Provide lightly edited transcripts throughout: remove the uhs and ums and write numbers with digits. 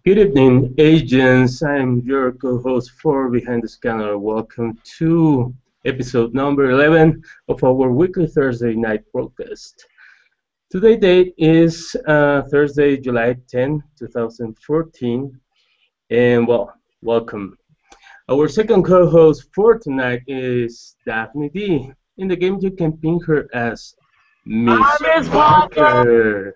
Good evening, agents. I'm your co-host for Behind the Scanner. Welcome to episode number 11 of our weekly Thursday night broadcast. Today's date is Thursday, July 10, 2014, and well, welcome. Our second co-host for tonight is Daphne D. In the game, you can ping her as Miss Parker.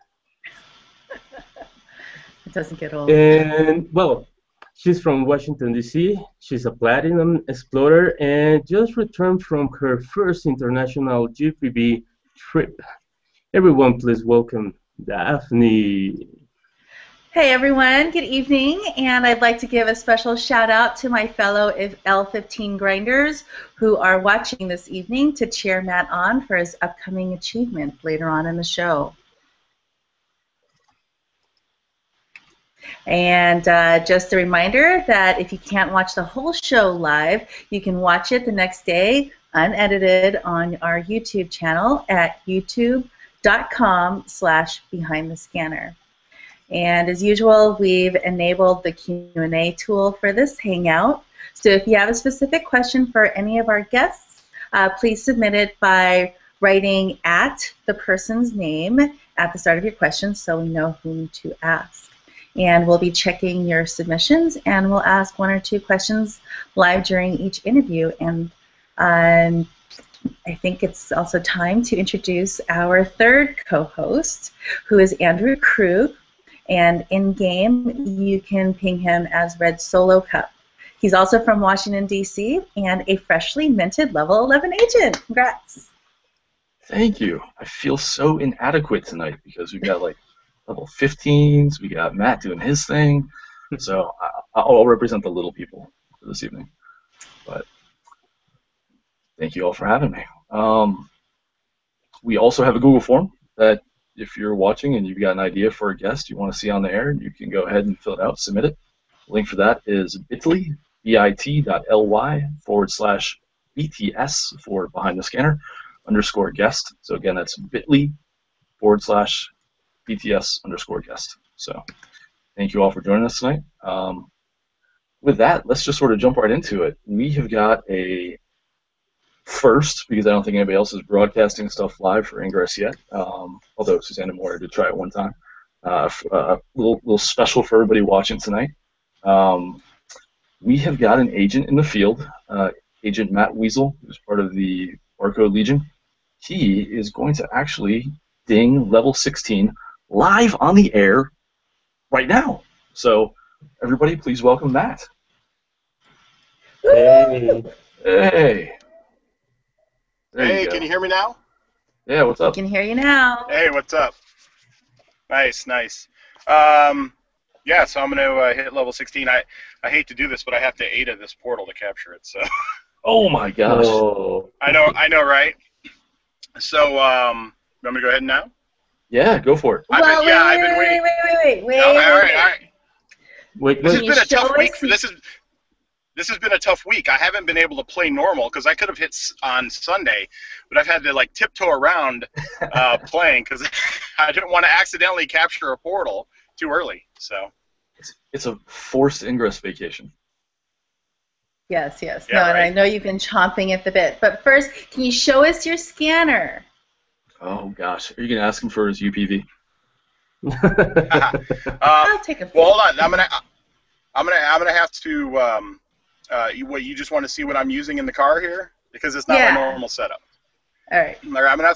It doesn't get old. And well, she's from Washington, D.C. She's a platinum explorer and just returned from her first international GPB trip. Everyone, please welcome Daphne. Hey everyone, good evening, and I'd like to give a special shout out to my fellow L15 grinders who are watching this evening to cheer Matt on for his upcoming achievement later on in the show. And just a reminder that if you can't watch the whole show live, you can watch it the next day unedited on our YouTube channel at youtube.com/behindthescanner. And as usual, we've enabled the Q&A tool for this Hangout. So if you have a specific question for any of our guests, please submit it by writing at the person's name at the start of your question so we know whom to ask. And we'll be checking your submissions, and we'll ask one or two questions live during each interview. And I think it's also time to introduce our third co-host, who is Andrew Krug. And in-game, you can ping him as Red Solo Cup. He's also from Washington, D.C., and a freshly minted level 11 agent. Congrats. Thank you. I feel so inadequate tonight because we've got like level 15s, we got Matt doing his thing, so I'll represent the little people for this evening. But thank you all for having me. We also have a Google form that if you're watching and you've got an idea for a guest you want to see on the air, you can go ahead and fill it out, submit it. The link for that is bit.ly/BTS for Behind the Scanner _guest. So again, that's bit.ly/BTS_guest. So thank you all for joining us tonight. With that, let's just sort of jump right into it. We have got a first, because I don't think anybody else is broadcasting stuff live for Ingress yet, although Susanna Moore did try it one time. A little special for everybody watching tonight. We have got an agent in the field, Agent Matt Weasel, who's part of the Barcode Legion. He is going to actually ding level 16 live on the air right now. So everybody, please welcome Matt. Hey. Hey. Hey, can you hear me now? Yeah, what's up? We can hear you now. Hey, what's up? Nice, nice. Yeah, so I'm going to hit level 16. I hate to do this, but I have to ADA this portal to capture it. So. Oh my gosh. Oh. I know, right? So, you want me to go ahead now? Yeah, go for it. Well, I've been waiting. Wait. All right. Wait. This has been a tough week. This has been a tough week. I haven't been able to play normal because I could have hit on Sunday, but I've had to like tiptoe around playing because I didn't want to accidentally capture a portal too early. So it's a forced Ingress vacation. Yes. Yeah, No, and right. I know you've been chomping at the bit. But first, can you show us your scanner? Oh gosh, are you gonna ask him for his UPV? I'll take a. Well, hold on. I'm gonna have to. You just want to see what I'm using in the car here because it's not my normal setup. All right. I'm gonna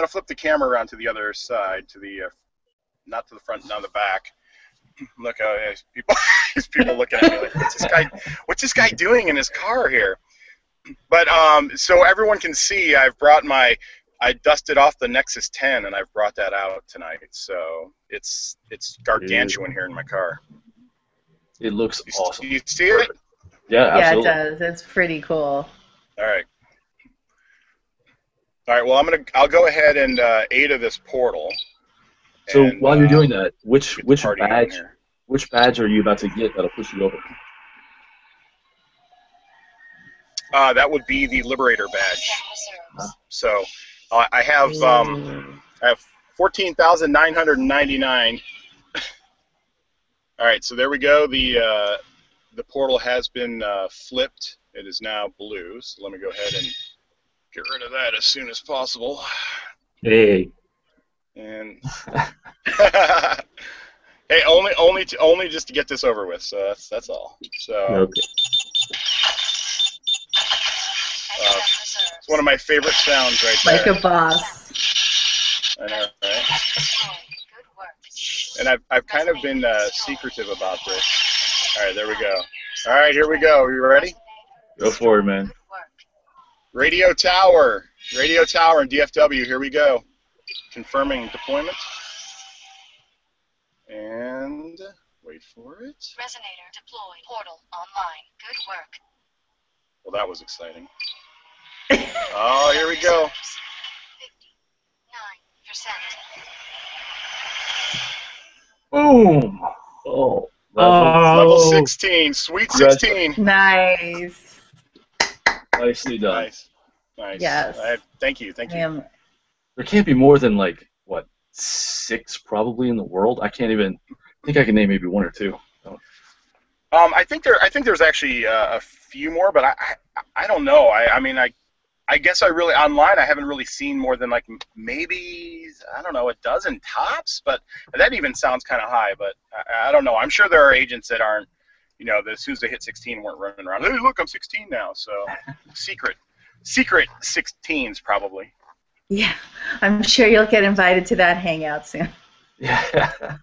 flip the camera around to the other side, to the not to the front, not the back. Look, there's people looking at me like, what's this guy doing in his car here? But so everyone can see, I dusted off the Nexus 10 and I've brought that out tonight. So it's gargantuan here in my car. It looks awesome. You see it? Yeah, Yeah, it absolutely. does. It's pretty cool. All right. All right. Well, I'll go ahead and ADA this portal, So and while you're doing that, we'll which get the which party going badge here. which badge are you about to get that'll push you over? That would be the Liberator badge. Huh? So I have Ooh. 14,999. All right. So there we go. The portal has been flipped. It is now blue. So let me go ahead and get rid of that as soon as possible. Hey. And hey, only just to get this over with. So that's all. So Okay. it's one of my favorite sounds right there. Like a boss. I know, right? And I've kind of been secretive about this. All right, there we go. All right, here we go. Are you ready? Go for it, man. Radio tower in DFW. Here we go. Confirming deployment. And wait for it. Resonator deployed. Portal online. Good work. Well, that was exciting. Oh, here we go. 59%. Boom! Oh, Level 16. Sweet 16. Nice. nicely done. Nice. Yes. Thank you. Ma'am. There can't be more than like what 6 probably in the world. I think I can name maybe 1 or 2. I think there's actually a few more, but I don't know. I guess online I haven't really seen more than like maybe, I don't know, a dozen tops, but that even sounds kind of high. But I don't know. I'm sure there are agents that aren't, that as soon as they hit 16 weren't running around. Hey, look, I'm 16 now. So secret 16s probably. Yeah, I'm sure you'll get invited to that hangout soon. Yeah.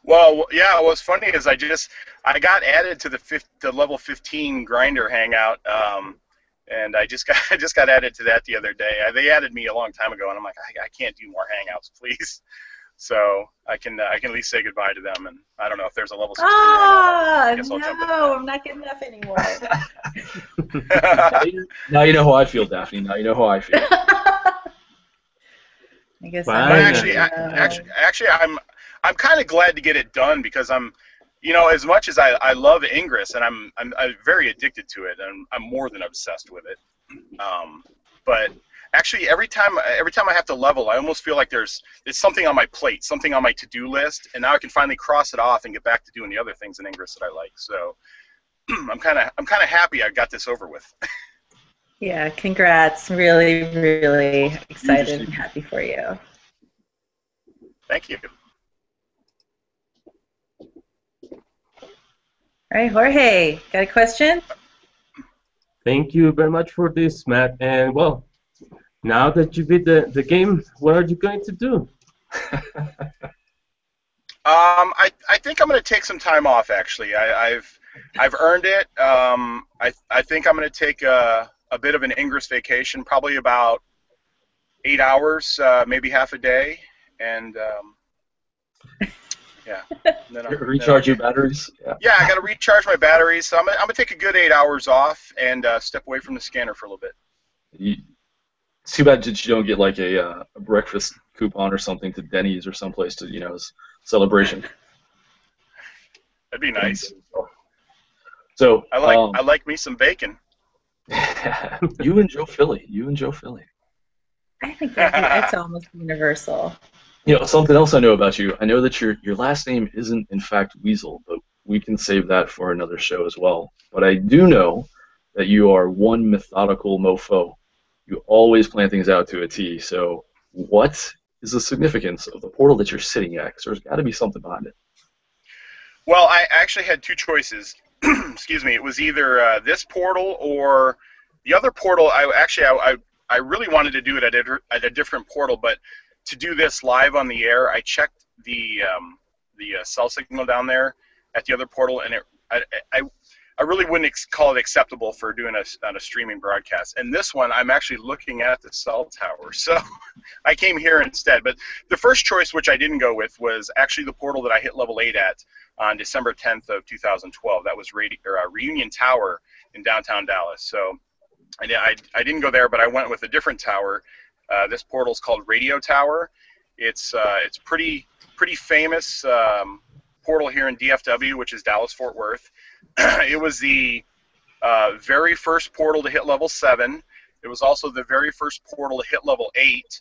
Well, yeah. What's funny is I got added to the level 15 grinder hangout, and I just got added to that the other day. They added me a long time ago, and I'm like, I can't do more hangouts, please. So I can at least say goodbye to them, and I don't know if there's a level 16 hangout. I guess I'll jump in. No, I'm not getting enough anymore. Now you know how I feel, Daphne. Now you know how I feel. I guess Fine. But actually, I'm kind of glad to get it done because I'm, as much as I love Ingress and I'm very addicted to it and I'm more than obsessed with it. But actually, every time I have to level, I almost feel like it's something on my plate, something on my to-do list, and now I can finally cross it off and get back to doing the other things in Ingress that I like. So I'm kind of happy I got this over with. Yeah, congrats. Really, really excited and happy for you. All Thank you. right, Jorge, got a question? Thank you very much for this, Matt. And well, now that you beat the game, what are you going to do? I think I'm going to take some time off. Actually, I've earned it. I think I'm going to take a bit of an Ingress vacation, probably about 8 hours, maybe half a day, and yeah. And then Recharge your batteries. Yeah, I got to recharge my batteries. So I'm gonna take a good 8 hours off and step away from the scanner for a little bit. It's too bad that you don't get like a breakfast coupon or something to Denny's or someplace to as celebration. That'd be nice. So I like me some bacon. You and Joe Philly. I think that's almost universal. Something else I know about you. I know that your last name isn't in fact Weasel, but we can save that for another show as well. But I do know that you are one methodical mofo. You always plan things out to a T. So what is the significance of the portal that you're sitting at? Because there's got to be something behind it. Well, I actually had 2 choices. Excuse me. It was either this portal or the other portal. I really wanted to do it at a different portal, but to do this live on the air, I checked the cell signal down there at the other portal, and I really wouldn't call it acceptable for doing on a streaming broadcast. And this one, I'm actually looking at the cell tower, so I came here instead. But the first choice, which I didn't go with, was actually the portal that I hit level 8 at, on December 10th of 2012. That was Reunion Tower in downtown Dallas. So I didn't go there, but I went with a different tower. This portal is called Radio Tower. It's pretty famous portal here in DFW, which is Dallas Fort Worth. It was the very first portal to hit level 7. It was also the very first portal to hit level 8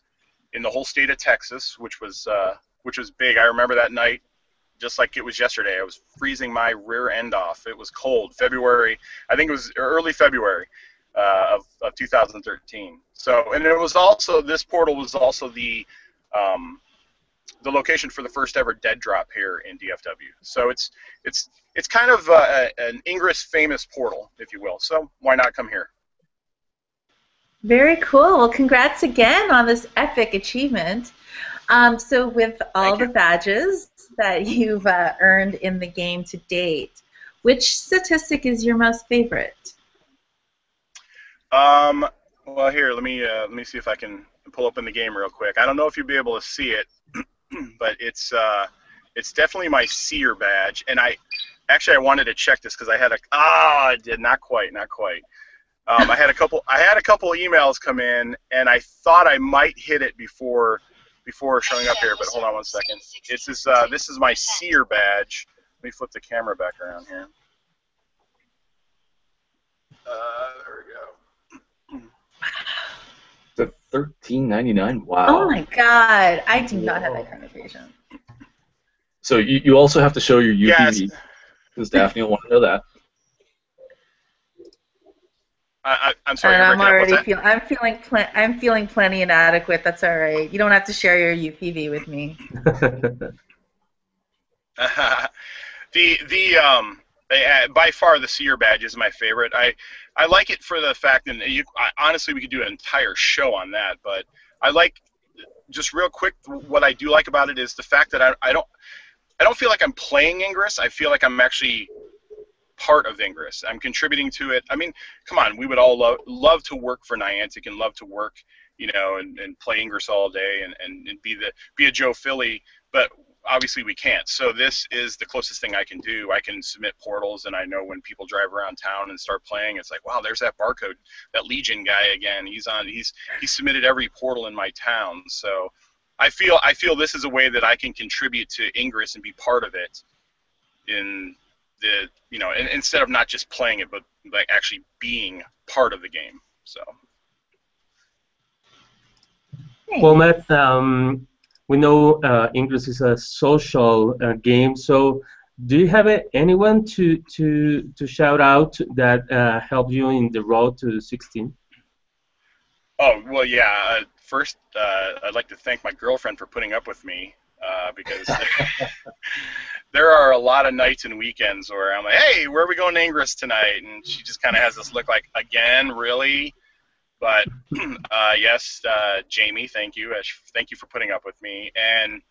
in the whole state of Texas, which was big. I remember that night just like it was yesterday. I was freezing my rear end off. It was cold. February, I think it was early February of 2013. So, and it was also, this portal was also the location for the first ever dead drop here in DFW. So it's kind of an Ingress famous portal, if you will. So why not come here? Very cool. Well, congrats again on this epic achievement. So with all the badges that you've earned in the game to date, which statistic is your most favorite? Well, here, let me see if I can pull up in the game real quick. I don't know if you'll be able to see it, but it's definitely my seer badge. And I wanted to check this because I had I did not quite. I had a couple emails come in, and I thought I might hit it before showing up here. But hold on one second. This is my seer badge. Let me flip the camera back around here. There we go. The $13.99. Wow. Oh my God! I do not have that kind of patience. So you also have to show your UPV, Yes. because Daphne will want to know that. I'm sorry. And I'm feeling plenty inadequate. That's all right. You don't have to share your UPV with me. By far the seer badge is my favorite. I like it for the fact, and honestly we could do an entire show on that, but I like, just real quick, what I do like about it is the fact that I don't feel like I'm playing Ingress. I feel like I'm actually part of Ingress. I'm contributing to it. I mean, come on, we would all love to work for Niantic and love to work, and play Ingress all day and be a Joe Philly, but obviously we can't. So this is the closest thing I can do. I can submit portals, and I know when people drive around town and start playing, it's like, wow, there's that barcode, that Legion guy again. He's submitted every portal in my town. So I feel this is a way that I can contribute to Ingress and be part of it in the, instead of not just playing it, but like actually being part of the game. So. Well, Matt, we know Ingress is a social game. So, do you have anyone to shout out that helped you in the road to 16? Oh well, yeah. First, I'd like to thank my girlfriend for putting up with me. Because there are a lot of nights and weekends where I'm like, hey, where are we going to Ingress tonight? And she just kind of has this look like, again, really? But yes, Jamie, thank you. Thank you for putting up with me. And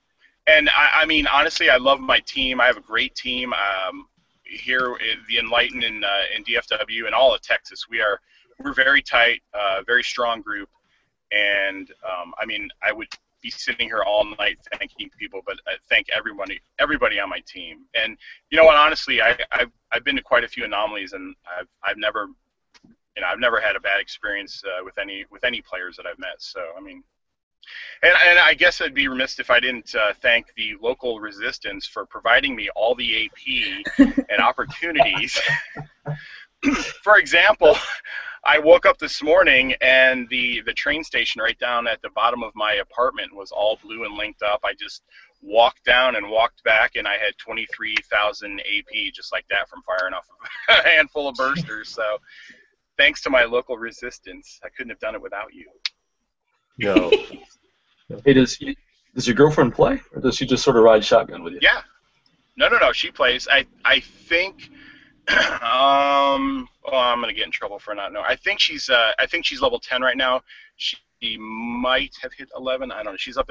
I mean, honestly, I love my team. I have a great team here at the Enlightened in DFW and all of Texas. We're very tight, very strong group. And I mean, I would be sitting here all night thanking people, but I thank everybody on my team. And you know what? Honestly, I've been to quite a few anomalies, and I've never had a bad experience with any players that I've met. So I mean, and I guess I'd be remiss if I didn't thank the local resistance for providing me all the AP and opportunities. For example, I woke up this morning and the train station right down at the bottom of my apartment was all blue and linked up. I just walked down and walked back, and I had 23,000 AP just like that from firing off a handful of bursters. So thanks to my local resistance, I couldn't have done it without you. No. Hey, does your girlfriend play, or does she just sort of ride shotgun with you? Yeah. No. She plays. I think. I'm gonna get in trouble for not knowing. I think she's level 10 right now. She might have hit 11. I don't know. She's up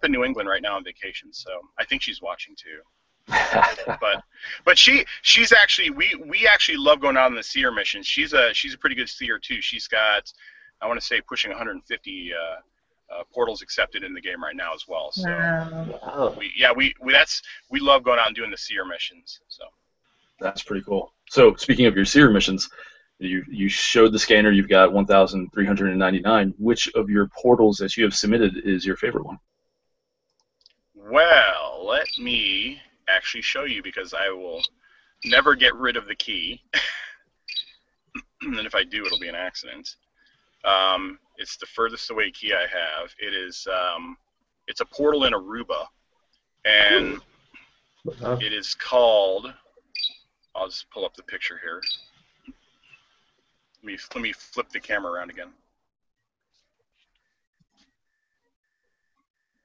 in New England right now on vacation, so I think she's watching too. but she's actually we actually love going out on the seer missions. She's a pretty good seer too. She's got, I want to say, pushing 150 portals accepted in the game right now as well. So Wow. Wow. we love going out and doing the seer missions. So That's pretty cool. So speaking of your seer missions, you showed the scanner. You've got 1,399. Which of your portals that you have submitted is your favorite one? well, let me actually show you because I will never get rid of the key. And if I do, it'll be an accident. It's the furthest away key I have. It is it's a portal in Aruba, and it is called. I'll just pull up the picture here. Let me flip the camera around again.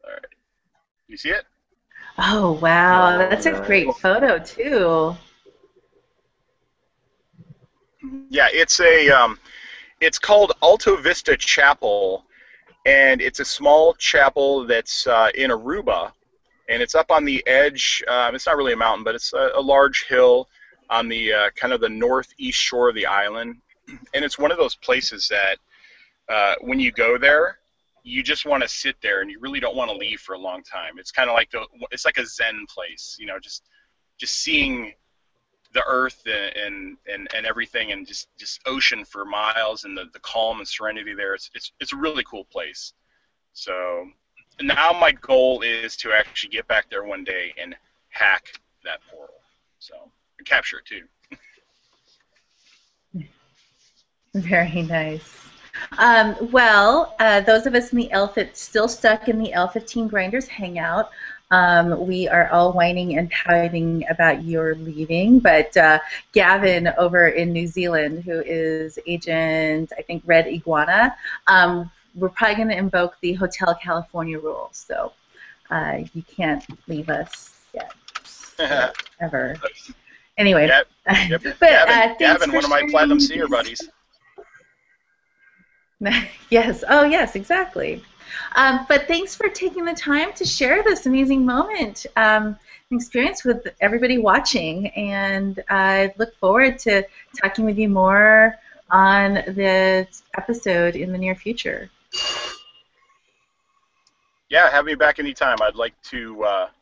All right, you see it? Oh, wow. Oh, That's a nice. great photo, too. Yeah, it's called Alto Vista Chapel, and it's a small chapel that's in Aruba, and it's up on the edge. It's not really a mountain, but it's a large hill on the kind of the northeast shore of the island, and it's one of those places that when you go there, you just want to sit there, and you really don't want to leave for a long time. It's kind of like it's like a Zen place, you know, just seeing the earth and everything, and just ocean for miles, and the calm and serenity there. It's a really cool place. So now my goal is to actually get back there one day and hack that portal, so and capture it too. Very nice. Well, those of us in the still stuck in the L15 Grinders hangout, we are all whining and pouting about your leaving, but Gavin over in New Zealand, who is Agent, I think, Red Iguana, we're probably going to invoke the Hotel California rules, so you can't leave us yet, ever. Anyway, Yep. but Gavin, one of my Platinum Seer buddies. Yes. Oh, yes, exactly. But thanks for taking the time to share this amazing moment and experience with everybody watching. And I look forward to talking with you more on this episode in the near future. Yeah, have me back anytime. I'd like to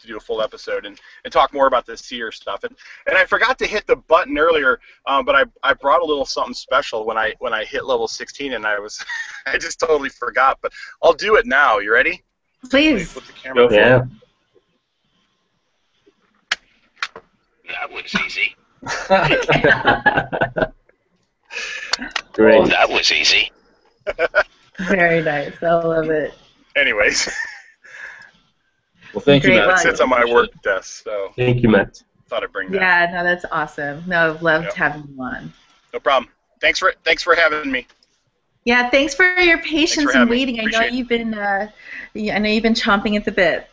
do a full episode and talk more about the seer stuff. And I forgot to hit the button earlier, but I brought a little something special when I hit level 16, and I just totally forgot. But I'll do it now. You ready? Please. Flip the camera. Yeah. That was easy. Great. Oh, that was easy. Very nice. I love it. Anyways, Well, thank you, Great. Matt. it sits on my work desk, so Thank you, Matt. thought I'd bring that. Yeah, no, that's awesome. No, I've loved Yep. having you on. No problem. Thanks for having me. Yeah, thanks for your patience having and me. waiting. I know Appreciate it. you've been, I know you've been chomping at the bit.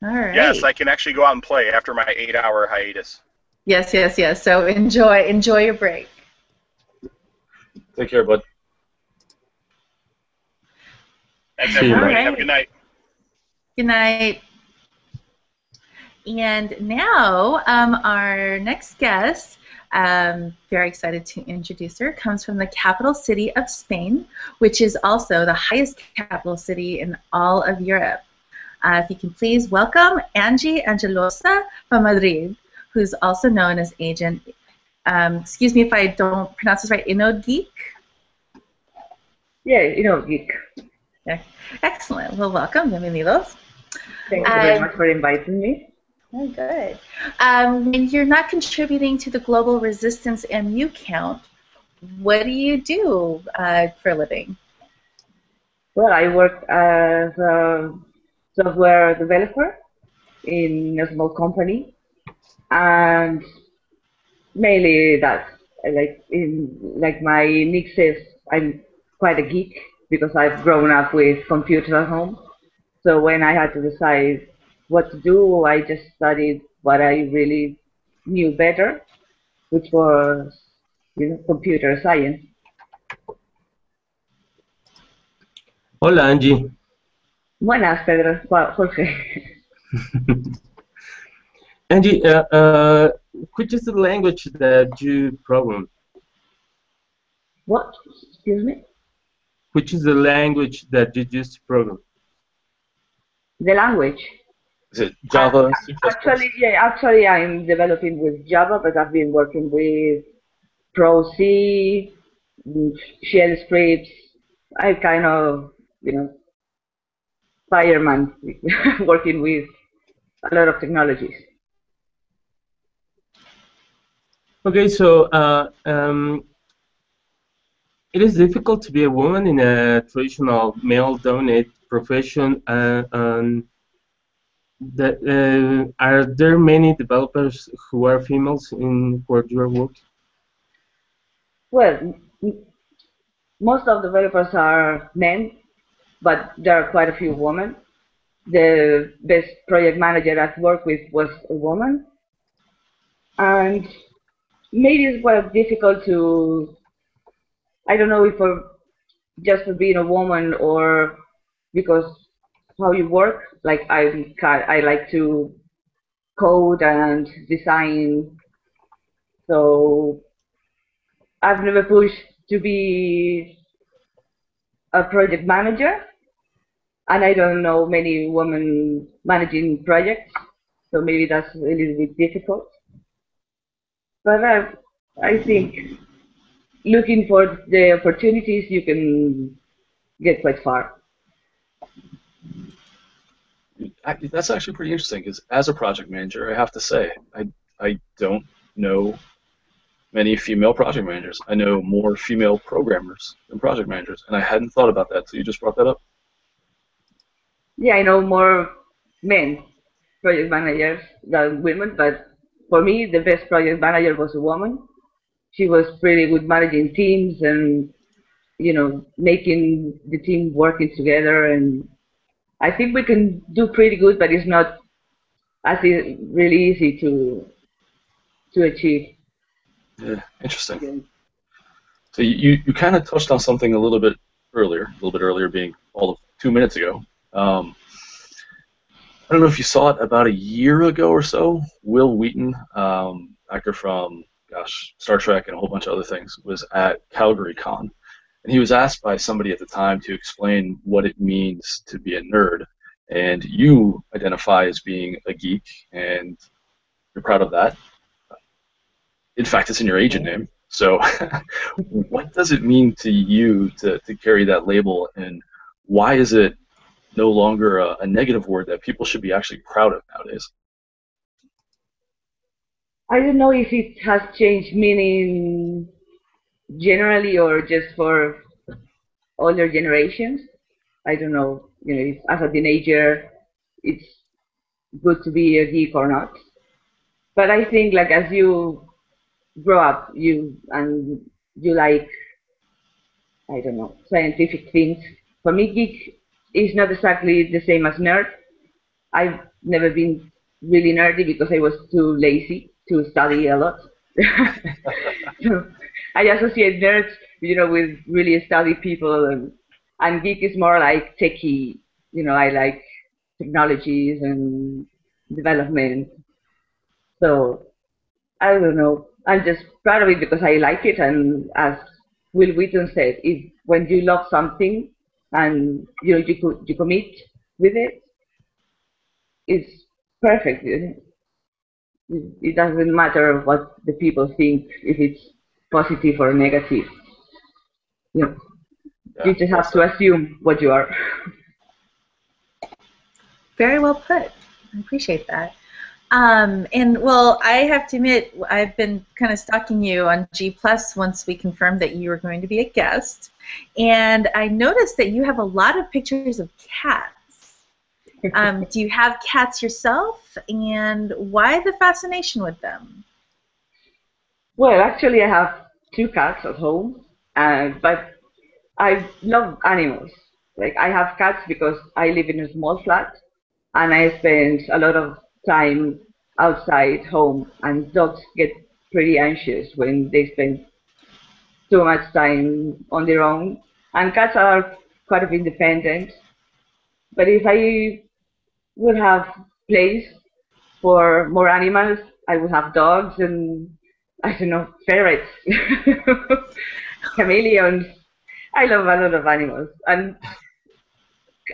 All right. Yes, I can actually go out and play after my 8-hour hiatus. Yes, yes, yes. So enjoy your break. Take care, bud. Thanks, See you, everybody. Mike. Have a good night. Good night. And now our next guest, very excited to introduce her, comes from the capital city of Spain, which is also the highest capital city in all of Europe. If you can please welcome Angie Angelosa from Madrid, who's also known as Agent, excuse me if I don't pronounce this right, Inodgeek? Yeah, geek. Excellent. Well, welcome. Bienvenidos. Thank you very much for inviting me. Oh, good. When you're not contributing to the global resistance MU count, what do you do for a living? Well, I work as a software developer in a small company, and mainly that's like my nick says, I'm quite a geek because I've grown up with computers at home. So when I had to decide what to do, I just studied what I really knew better, which was, computer science. Hola, Angie. Buenas, Pedro. Well, Jorge. Angie, which is the language that you program? What? Excuse me? Which is the language that you use to program? The language. Is it Java, C++? Actually, I'm developing with Java, but I've been working with Pro C, shell scripts. I kind of, fireman, working with a lot of technologies. Okay, so it is difficult to be a woman in a traditional male-dominated profession. Are there many developers who are females in where you are working? Well, most of the developers are men, but there are quite a few women. The best project manager I've worked with was a woman, and maybe it's quite difficult to, I don't know if for just for being a woman or because how you work. Like I like to code and design, so I've never pushed to be a project manager, and I don't know many women managing projects, so maybe that's a little bit difficult. But I think looking for the opportunities, you can get quite far. That's actually pretty interesting because as a project manager, I have to say, I don't know many female project managers. I know more female programmers than project managers, and I hadn't thought about that, so you just brought that up. Yeah, I know more men project managers than women, but for me, the best project manager was a woman. She was pretty good managing teams and making the team working together. And I think we can do pretty good, but it's not really easy to achieve. Yeah, interesting. So you kind of touched on something a little bit earlier being all of 2 minutes ago. I don't know if you saw it about a year ago or so. Will Wheaton, actor from, Star Trek and a whole bunch of other things, was at Calgary Con. And he was asked by somebody at the time to explain what it means to be a nerd. And you identify as being a geek, and you're proud of that. In fact, it's in your agent name. So what does it mean to you to carry that label, and why is it no longer a negative word that people should be actually proud of nowadays? I don't know if it has changed meaning generally or just for older generations. I don't know, if as a teenager it's good to be a geek or not. But I think like as you grow up, you like, I don't know, scientific things. For me, geek is not exactly the same as nerd. I've never been really nerdy because I was too lazy to study a lot. So I associate nerds, with really study people, and geek is more like techie. I like technologies and development. So I don't know. I'm just proud of it because I like it, and as Will Wheaton said, if when you love something and you commit with it, it's perfect. It doesn't matter what the people think, if it's positive or negative. You you just have to assume what you are. Very well put. I appreciate that. And well, I have to admit, I've been kind of stalking you on G Plus once we confirmed that you were going to be a guest, and I noticed that you have a lot of pictures of cats. Do you have cats yourself, and why the fascination with them? Well, actually, I have two cats at home, but I love animals. Like I have cats because I live in a small flat, and I spend a lot of time outside home, and dogs get pretty anxious when they spend too much time on their own. And cats are kind of independent. But if I would have place for more animals, I would have dogs and I don't know, ferrets. chameleons. I love a lot of animals, and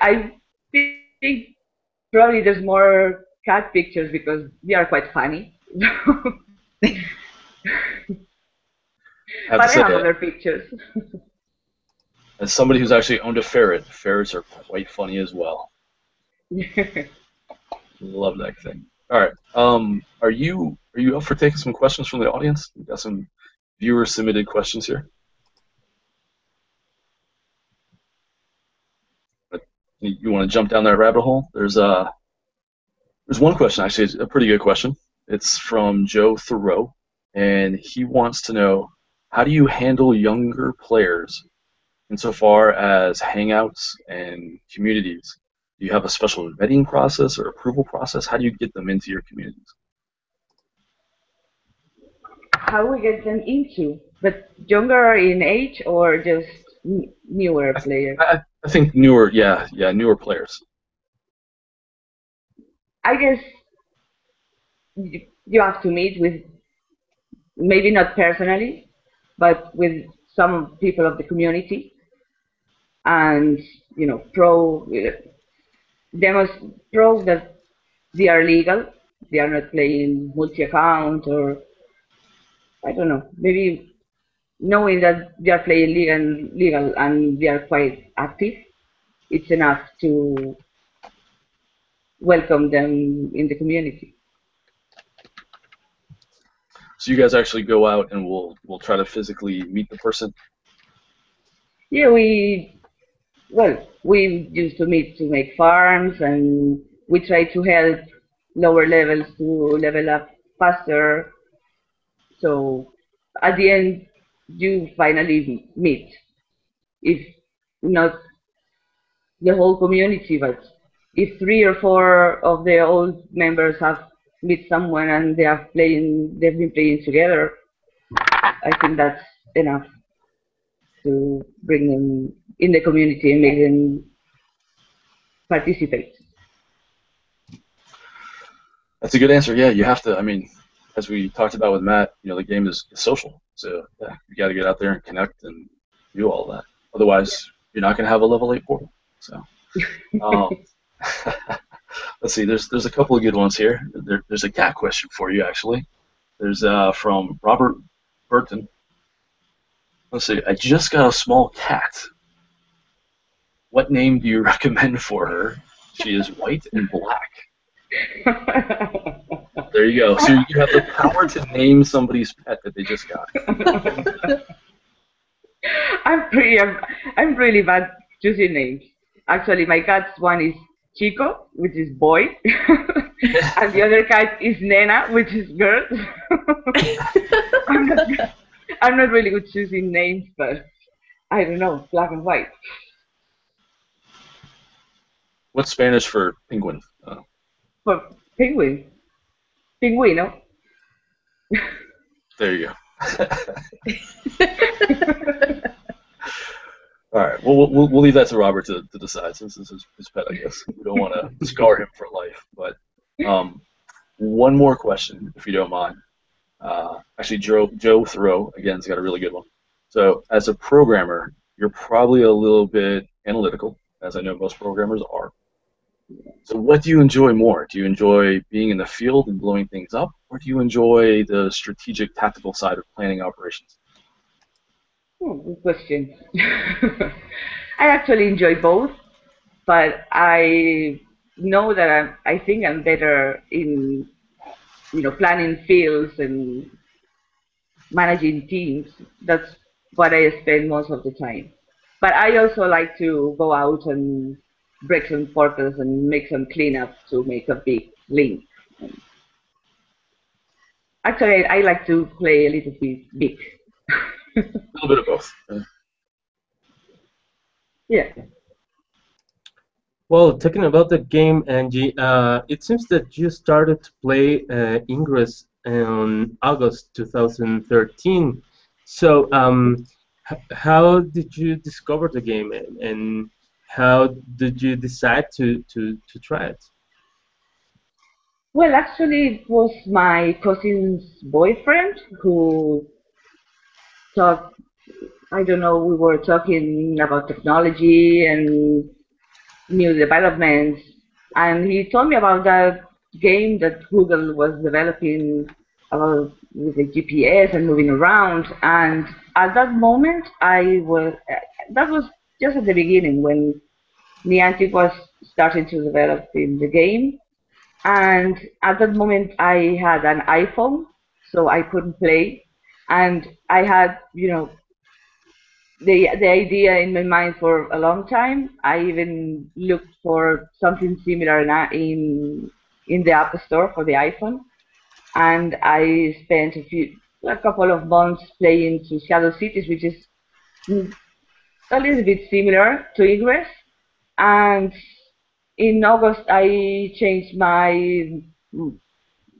I think probably there's more cat pictures because they are quite funny. I have to But I say, have other pictures. as somebody who's actually owned a ferret, ferrets are quite funny as well. Love that thing. All right. Are you up for taking some questions from the audience? We got some viewer submitted questions here. But you want to jump down that rabbit hole? There's one question actually, it's a pretty good question. It's from Joe Thoreau, and he wants to know, how do you handle younger players insofar as hangouts and communities? Do you have a special vetting process or approval process? How do you get them into your communities? How we get them into, but younger in age or just newer I, th- players? I think newer, yeah, newer players. I guess you have to meet with, maybe not personally, but with some people of the community, and they must prove that they are legal, they are not playing multi-account, or I don't know, maybe knowing that they are playing legal and they are quite active, it's enough to welcome them in the community. So you guys actually go out and we'll try to physically meet the person. Yeah, we used to meet to make farms, and we try to help lower levels to level up faster. So at the end, you finally meet. If not the whole community, but if 3 or 4 of the old members have met someone and they've been playing together, I think that's enough to bring them in the community and make them participate. That's a good answer. Yeah, you have to. I mean, as we talked about with Matt, the game is social. So yeah, you got to get out there and connect and do all that. Otherwise, you're not going to have a level 8 portal. So, um, let's see. There's a couple of good ones here. There's a cat question for you actually. There's from Robert Burton. Let's see. I just got a small cat. What name do you recommend for her? She is white and black. There you go. So you have the power to name somebody's pet that they just got. I'm really bad choosing names. Actually, my cat's one is Chico, which is boy, and the other cat is Nena, which is girl. I'm not, I'm not really good choosing names, but I don't know, black and white. What's Spanish for penguin? For penguin, pingüino. There you go. All right. Well, we'll leave that to Robert to decide, since this is his pet, I guess. We don't want to scar him for life. But one more question, if you don't mind. Actually, Joe Thoreau, again, has got a really good one. So, as a programmer, you're probably a little bit analytical, as I know most programmers are. So, what do you enjoy more? Do you enjoy being in the field and blowing things up, or do you enjoy the strategic, tactical side of planning operations? Good question. I actually enjoy both, but I know that I think I'm better in planning fields and managing teams. That's what I spend most of the time. But I also like to go out and break some portals and make some cleanups to make a big link. Actually, I like to play a little bit big. A little bit of both. Yeah. Well, talking about the game, Angie, it seems that you started to play Ingress in August 2013. So, how did you discover the game, and how did you decide to try it? Well, actually, it was my cousin's boyfriend who taught I don't know, we were talking about technology and new developments, and he told me about that game that Google was developing about with the GPS and moving around. And at that moment, that was just at the beginning when Niantic was starting to develop in the game. And at that moment, I had an iPhone, so I couldn't play. And I had, the idea in my mind for a long time. I even looked for something similar in the App Store for the iPhone, and I spent a couple of months playing to Shadow Cities, which is mm, a little bit similar to Ingress. And in August, I changed my mm,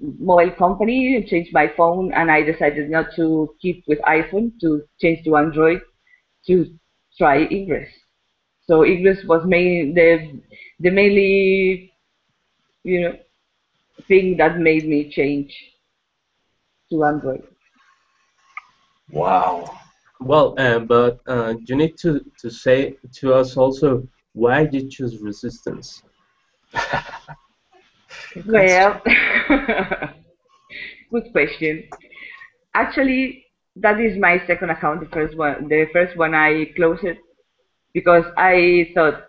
mobile company, changed my phone, and I decided not to keep with iPhone, to change to Android to try Ingress. So English was the mainly thing that made me change to Android. Wow. Well, but you need to say to us also why you choose resistance. Good question. Well, good question. Actually, that is my second account. The first one I closed it because I thought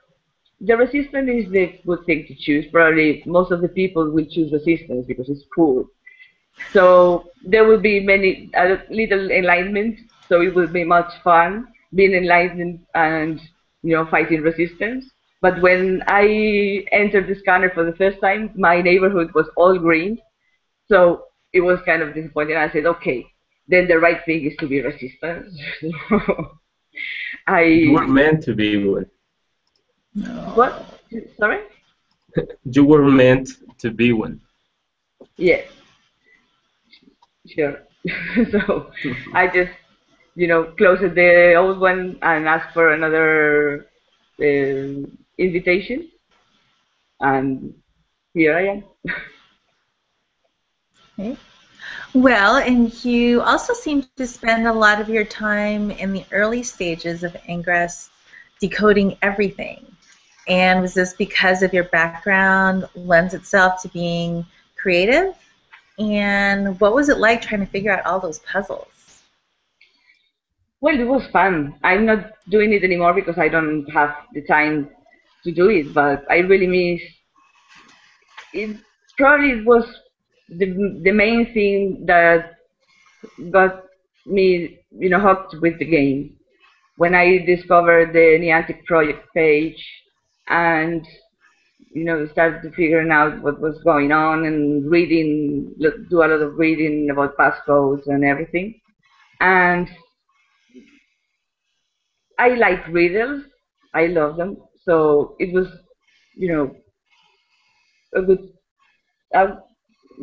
the resistance is the good thing to choose. Probably most of the people will choose resistance because it's cool. So there will be many little enlightenment. So it will be much fun being enlightened and fighting resistance. But when I entered the scanner for the first time, my neighborhood was all green. So it was kind of disappointing. I said, okay, then the right thing is to be resistant. You were I meant to be one. what? Sorry? You were meant to be one. Yes, sure. So I just closed the old one and asked for another invitation, and here I am. Okay. Well, and you also seem to spend a lot of your time in the early stages of Ingress decoding everything. And was this because of your background lends itself to being creative? And what was it like trying to figure out all those puzzles? Well, it was fun. I'm not doing it anymore because I don't have the time to do it, but I really miss it. Probably it was the main thing that got me, hooked with the game. When I discovered the Niantic project page and started to figuring out what was going on and do a lot of reading about passcodes and everything. And I like riddles. I love them. So it was, you know, a a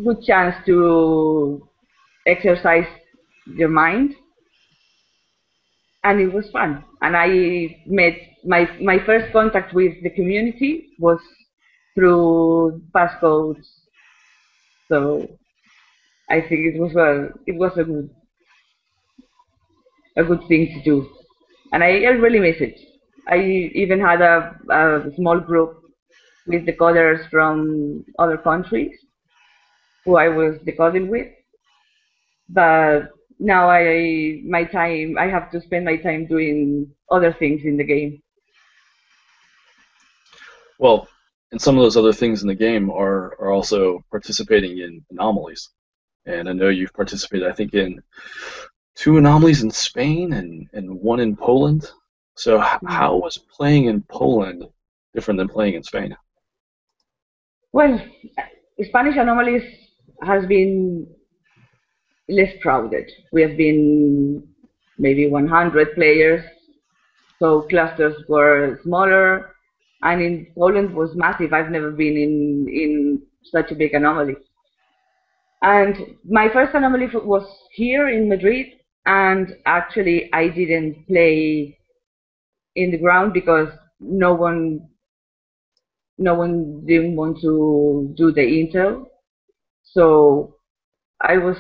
good chance to exercise your mind, and it was fun. And I met my first contact with the community was through passcodes. So I think it was a good thing to do, and I really miss it. I even had a small group with decoders from other countries who I was decoding with, but now I have to spend my time doing other things in the game. Well, and some of those other things in the game are also participating in anomalies. And I know you've participated, I think, in 2 anomalies in Spain and one in Poland. So Mhm. how was playing in Poland different than playing in Spain? Well, Spanish anomalies has been less crowded. We have been maybe 100 players, so clusters were smaller, and in Poland was massive. I've never been in such a big anomaly. And my first anomaly was here in Madrid, and actually I didn't play in the ground because no one no one didn't want to do the intel. So I was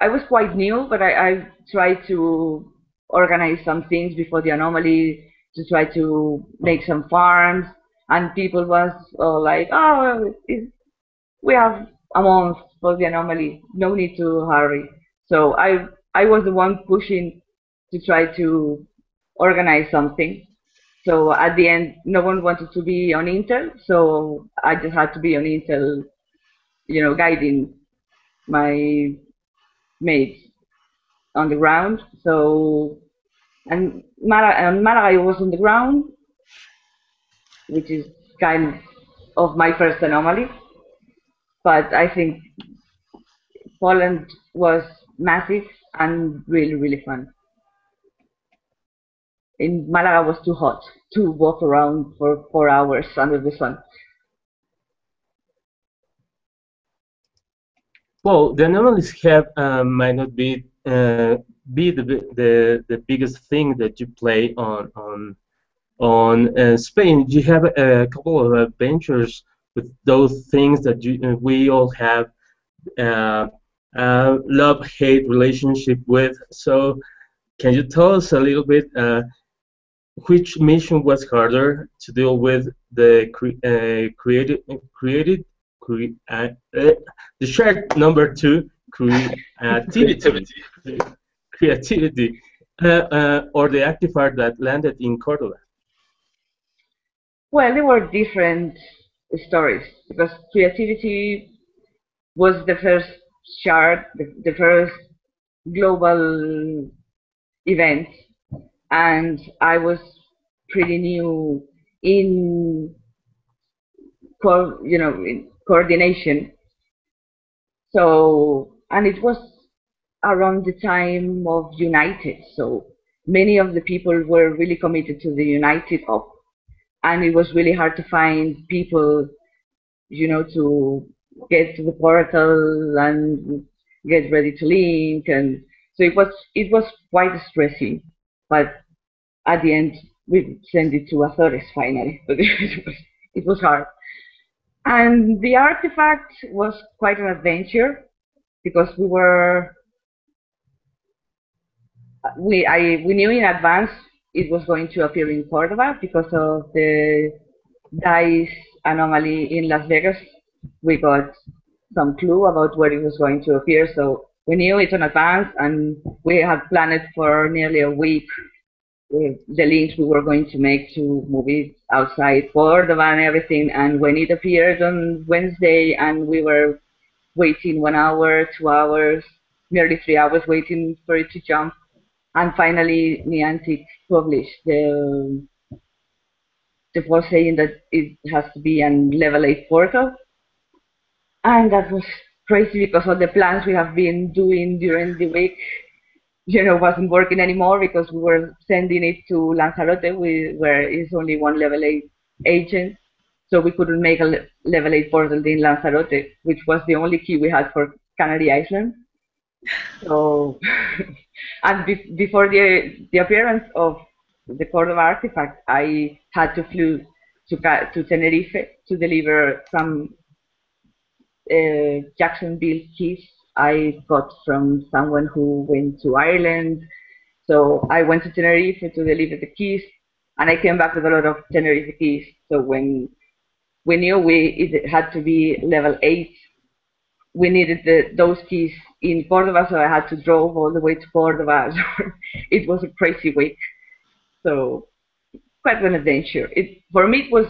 I was quite new, but I tried to organize some things before the anomaly, to try to make some farms, and people was like, oh, we have a month for the anomaly, no need to hurry. So I was the one pushing to try to organize something. So at the end, no one wanted to be on Intel, so I just had to be on Intel, guiding my mates on the ground. So, and Malaga I was on the ground, which is kind of my first anomaly. But I think Poland was massive and really, really fun. In Malaga was too hot to walk around for 4 hours under the sun. Well, the anomalies have might not be the biggest thing that you play on Spain. You have a couple of adventures with those things that we all have love-hate relationship with. So, can you tell us a little bit which mission was harder to deal with? The cre- uh, uh, the shared number two, creativity, creativity, or the active art that landed in Cordova? Well, there were different stories because creativity was the first shard, the first global event, and I was pretty new in, in coordination. So, and it was around the time of United, so many of the people were really committed to the United Up, and it was really hard to find people, to get to the portal and get ready to link, and so it was quite stressing, but at the end we sent it to Azores finally, but it was hard. And the artifact was quite an adventure because we knew in advance it was going to appear in Cordova because of the dice anomaly in Las Vegas. We got some clue about where it was going to appear, so we knew it in advance, and we had planned for nearly a week the links we were going to make to move it outside Cordova and everything. And when it appeared on Wednesday, and we were waiting 1 hour, 2 hours, nearly 3 hours waiting for it to jump, and finally Niantic published the post saying that it has to be an level 8 portal, and that was crazy because all the plans we have been doing during the week, wasn't working anymore because we were sending it to Lanzarote, where is only one level 8 agent, so we couldn't make a level 8 portal in Lanzarote, which was the only key we had for Canary Island. So, and before the appearance of the Cordova artifact, I had to flew to Tenerife to deliver some Jacksonville keys I got from someone who went to Ireland. So I went to Tenerife to deliver the keys, and I came back with a lot of Tenerife keys. So when we knew it had to be level 8, we needed those keys in Cordova, so I had to drove all the way to Cordova. It was a crazy week. So quite an adventure. For me it was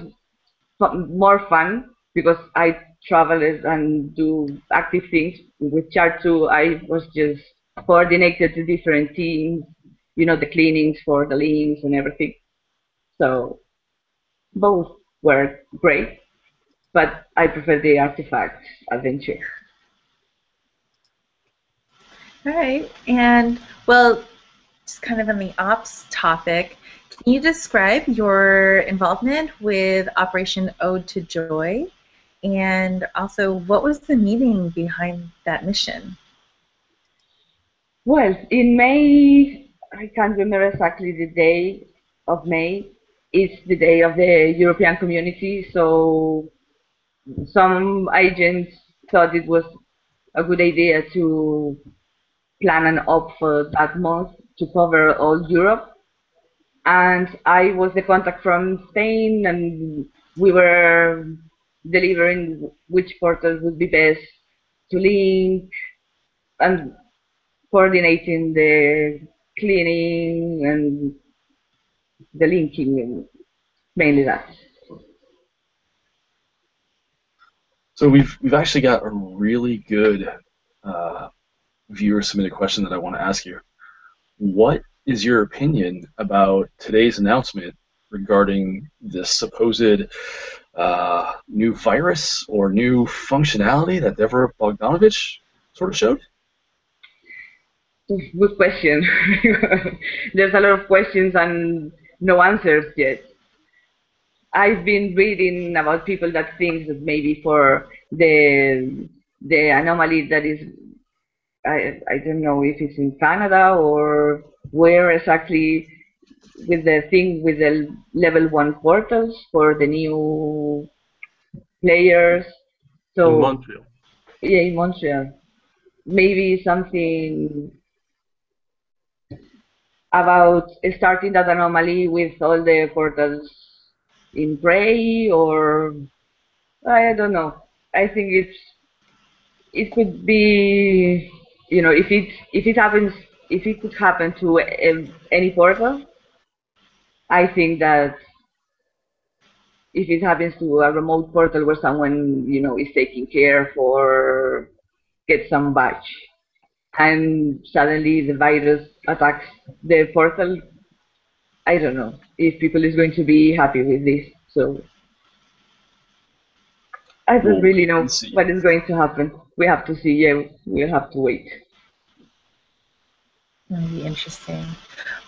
more fun because I travel and do active things. With Chart 2, I was just coordinated to different teams, the cleanings for the links and everything. So both were great, but I prefer the artifact adventure. All right. And, well, just kind of on the ops topic, can you describe your involvement with Operation Ode to Joy? And also, what was the meaning behind that mission? Well, in May, I can't remember exactly the day of May. It's the day of the European Community, so some agents thought it was a good idea to plan an op for that month to cover all Europe. And I was the contact from Spain, and we were delivering which portal would be best to link and coordinating the cleaning and the linking, and mainly that. So we've actually got a really good viewer submitted question that I want to ask you. What is your opinion about today's announcement regarding this supposed new virus or new functionality that Deborah Bogdanovich sort of showed? Good question. There's a lot of questions and no answers yet. I've been reading about people that think that maybe for the anomaly that is, I don't know if it's in Canada or where exactly, with the thing with the level 1 portals for the new players. So in Montreal. yeah, in Montreal, maybe something about starting that anomaly with all the portals in gray, or I don't know. I think it could be, if it happens, if it could happen to any portal, I think that if it happens to a remote portal where someone is taking care for get some batch, and suddenly the virus attacks the portal, I don't know if people is going to be happy with this. So I don't We'll really wait know and see. what is going to happen. We have to see. Yeah, we'll have to wait. That'll be interesting.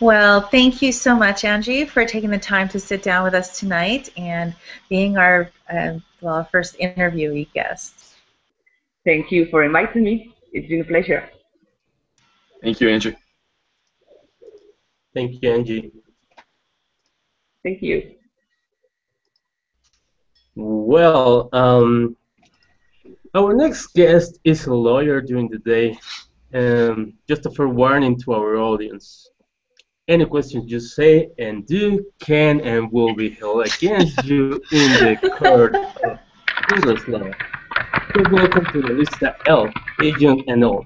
Well, thank you so much, Angie, for taking the time to sit down with us tonight and being our first interviewee guest. Thank you for inviting me. It's been a pleasure. Thank you, Angie. Thank you, Angie. Thank you. Well, our next guest is a lawyer during the day. Just a fair warning to our audience. Any questions you say and do can and will be held against you in the court of English law. So welcome to the Lista L, agent and all.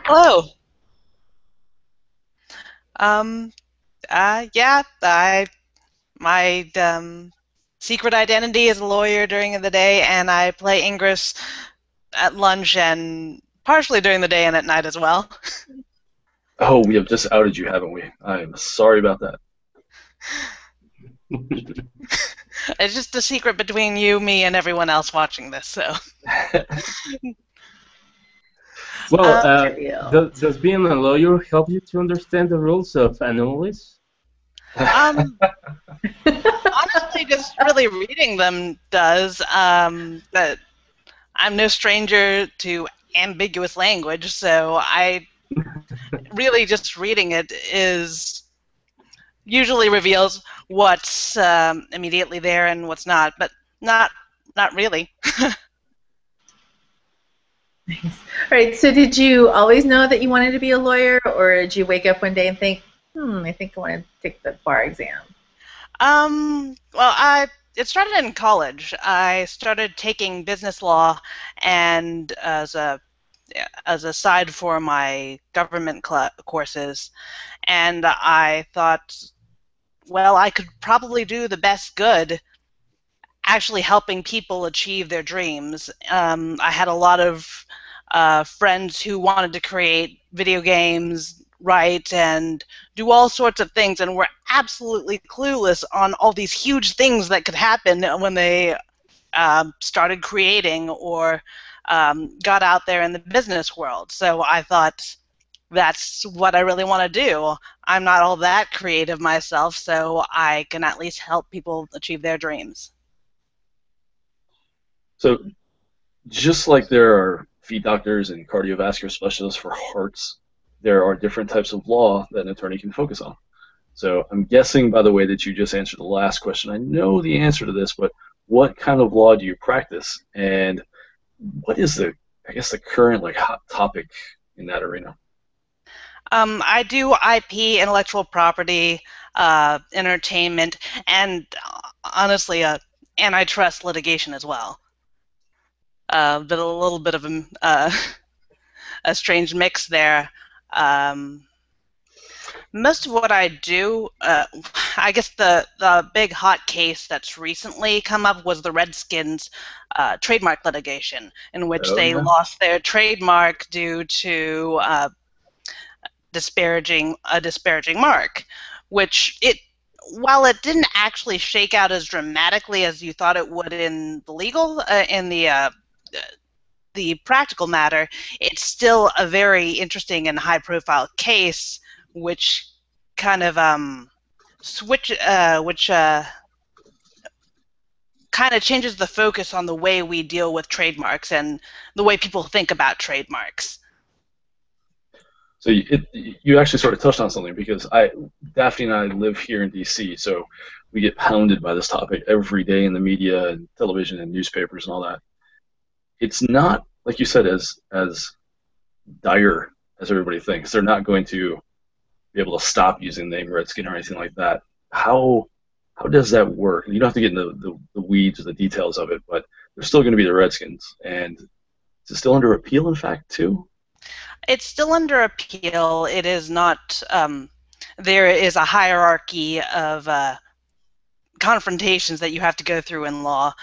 Hello. Yeah, my secret identity is a lawyer during the day, and I play Ingress at lunch and partially during the day and at night as well. Oh, we have just outed you, haven't we? I'm sorry about that. It's just a secret between you, me, and everyone else watching this. So. Well, does being a lawyer help you to understand the rules of anomalies? Honestly, just really reading them does. But I'm no stranger to ambiguous language, so I really just reading it usually reveals what's immediately there and what's not, but not really. Nice. All right, so did you always know that you wanted to be a lawyer, or did you wake up one day and think, I think I want to take the bar exam? Well, it started in college. I started taking business law, and as a side for my government courses, and I thought, well, I could probably do the best good actually helping people achieve their dreams. I had a lot of friends who wanted to create video games, write, and do all sorts of things, and were absolutely clueless on all these huge things that could happen when they started creating or got out there in the business world. So I thought, that's what I really want to do. I'm not all that creative myself, so I can at least help people achieve their dreams. So just like there are feet doctors and cardiovascular specialists for hearts, there are different types of law that an attorney can focus on. So I'm guessing by the way that you just answered the last question, I know the answer to this, but what kind of law do you practice, and what is the current hot topic in that arena? I do IP, intellectual property, entertainment, and honestly, antitrust litigation as well. But a little bit of a strange mix there. Most of what I do, I guess the big hot case that's recently come up was the Redskins trademark litigation, in which Oh, they yeah. lost their trademark due to a disparaging mark, which while it didn't actually shake out as dramatically as you thought it would in the legal in the practical matter, it's still a very interesting and high-profile case, which kind of which kind of changes the focus on the way we deal with trademarks and the way people think about trademarks. So you actually sort of touched on something, because Daphne and I live here in DC, so we get pounded by this topic every day in the media and television and newspapers and all that. It's not, like you said, as dire as everybody thinks. They're not going to be able to stop using the name Redskin or anything like that. How does that work? You don't have to get into the weeds or the details of it, but they're still going to be the Redskins. And is it still under appeal, in fact, too? It's still under appeal. It is not. There is a hierarchy of confrontations that you have to go through in law.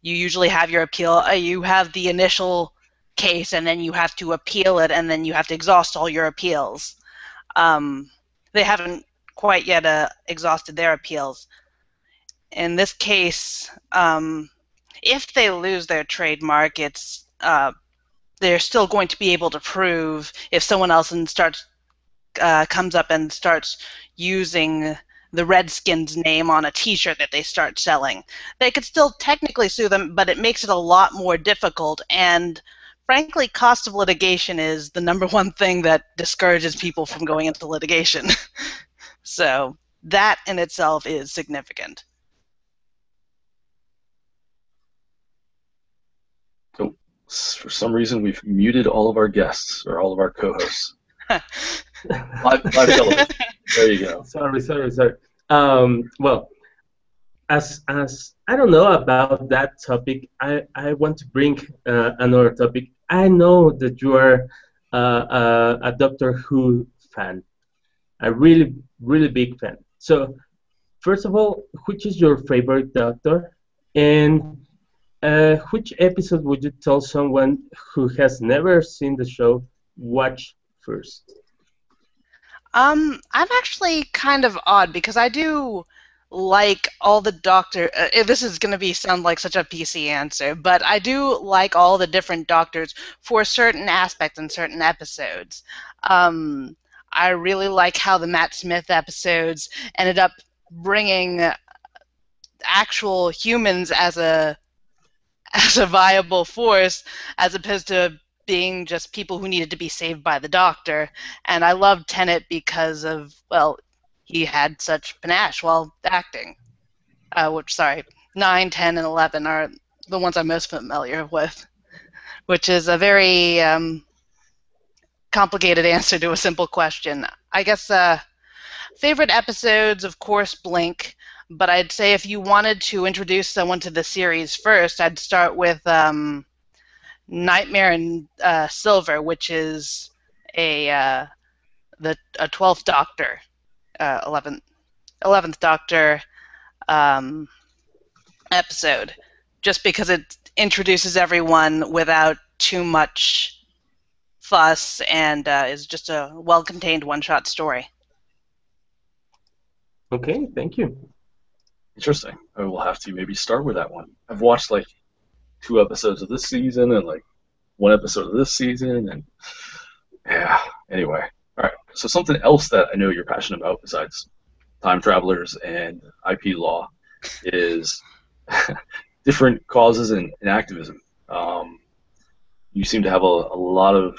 You usually have your appeal. You have the initial case, and then you have to appeal it, and then you have to exhaust all your appeals. They haven't quite yet exhausted their appeals. In this case, if they lose their trademark, it's they're still going to be able to prove if someone else comes up and starts using the Redskins name on a T-shirt that they start selling. They could still technically sue them, but it makes it a lot more difficult. And frankly, cost of litigation is the #1 thing that discourages people from going into litigation. So that in itself is significant. So for some reason, we've muted all of our guests or all of our co-hosts. live television. There you go. Sorry. Well, as I don't know about that topic, I want to bring another topic. I know that you are a Doctor Who fan, a really big fan. So first of all, which is your favorite Doctor, and which episode would you tell someone who has never seen the show watch first? I'm actually kind of odd because I do like all the Doctor. This is going to sound like such a PC answer, but I do like all the different Doctors for certain aspects and certain episodes. I really like how the Matt Smith episodes ended up bringing actual humans as a viable force, as opposed to being just people who needed to be saved by the Doctor. And I loved Tennant because of, well, he had such panache while acting. 9, 10, and 11 are the ones I'm most familiar with, which is a very complicated answer to a simple question. I guess favorite episodes, of course, Blink. But I'd say if you wanted to introduce someone to the series first, I'd start with Nightmare in Silver, which is a 12th Doctor, 11th Doctor episode, just because it introduces everyone without too much fuss and is just a well-contained one-shot story. Okay, thank you. Interesting. I will have to maybe start with that one. I've watched like 2 episodes of this season and like 1 episode of this season, and yeah. Anyway, all right. So something else that I know you're passionate about besides time travelers and IP law is different causes and activism. You seem to have a lot of,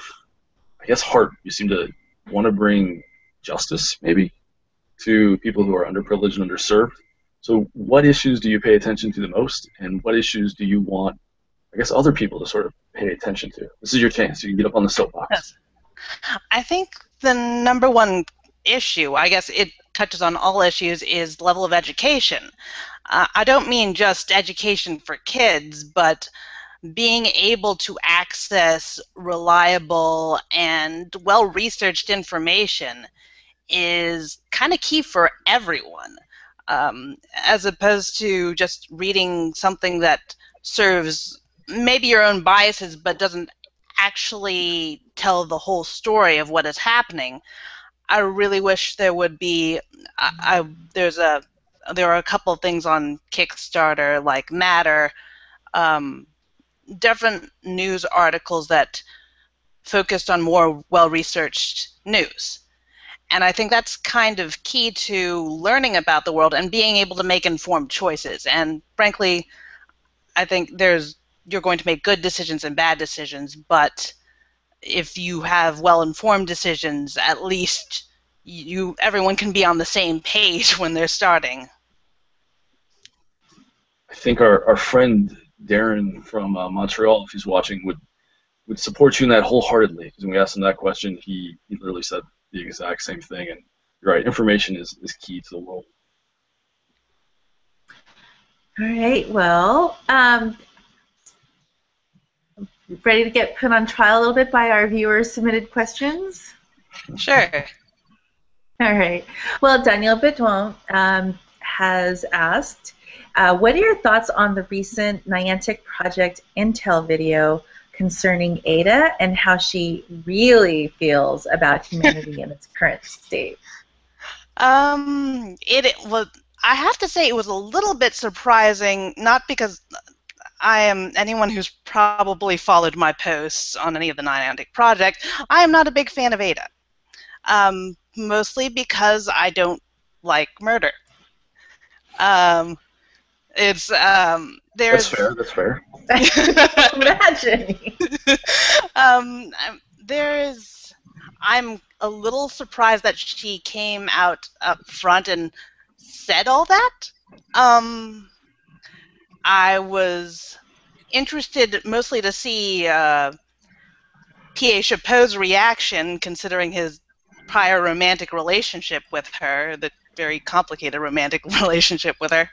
I guess, heart. You seem to want to bring justice, maybe, to people who are underprivileged and underserved. So what issues do you pay attention to the most, and what issues do you want, I guess, other people to sort of pay attention to? This is your chance. You can get up on the soapbox. Yes. I think the number one issue, I guess it touches on all issues, is level of education. I don't mean just education for kids, but being able to access reliable and well-researched information is kind of key for everyone, as opposed to just reading something that serves maybe your own biases but doesn't actually tell the whole story of what is happening. I really wish there would be. There are a couple of things on Kickstarter like Matter, um, different news articles that focused on more well-researched news. And I think that's kind of key to learning about the world and being able to make informed choices. And frankly, I think you're going to make good decisions and bad decisions, but if you have well-informed decisions, at least everyone can be on the same page when they're starting. I think our friend Darren from Montreal, if he's watching, would support you in that wholeheartedly. Because when we asked him that question, he literally said the exact same thing. And you're right, information is key to the world. All right, well, ready to get put on trial a little bit by our viewers' submitted questions? Sure. All right. Well, Daniel Bedouin has asked, what are your thoughts on the recent Niantic Project Intel video concerning Ada and how she really feels about humanity in its current state? I have to say it was a little bit surprising, not because I am anyone who's probably followed my posts on any of the Niantic Project. I am not a big fan of Ada, mostly because I don't like murder. There's That's fair. That's fair. Imagine. I'm a little surprised that she came out up front and said all that. I was interested mostly to see P.A. Chapeau's reaction, considering his prior romantic relationship with her, the very complicated romantic relationship with her.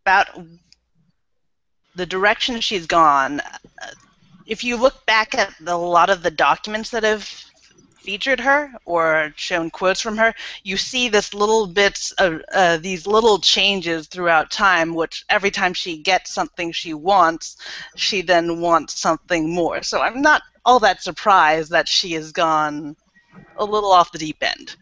About the direction she's gone. If you look back at a lot of the documents that have featured her or shown quotes from her, you see this little bits of these little changes throughout time, which every time she gets something she wants, she then wants something more. So I'm not all that surprised that she has gone a little off the deep end.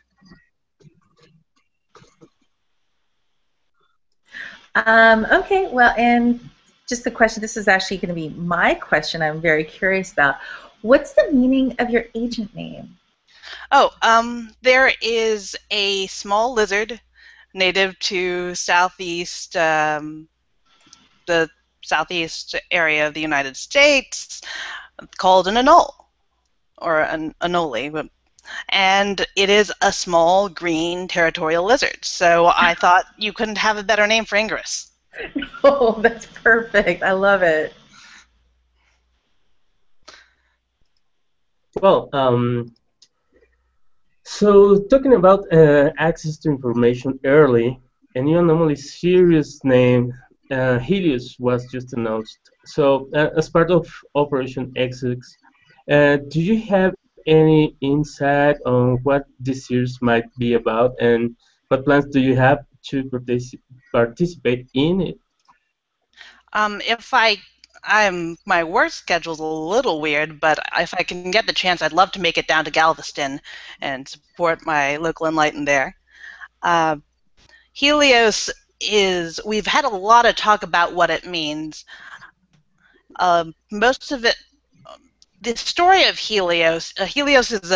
Okay, well, and just the question, this is actually going to be my question I'm very curious about. What's the meaning of your agent name? Oh, there is a small lizard native to the southeast area of the United States called an anole, or an anole, and it is a small green territorial lizard. So I thought you couldn't have a better name for Ingress. Oh, that's perfect. I love it. Well, so talking about access to information early, a new anomaly series named Helios was just announced. So as part of Operation Exodus, do you have any insight on what this series might be about, and what plans do you have to participate in it? My work schedule's a little weird, but if I can get the chance, I'd love to make it down to Galveston and support my local Enlightened there. Helios we've had a lot of talk about what it means. Most of it, the story of Helios is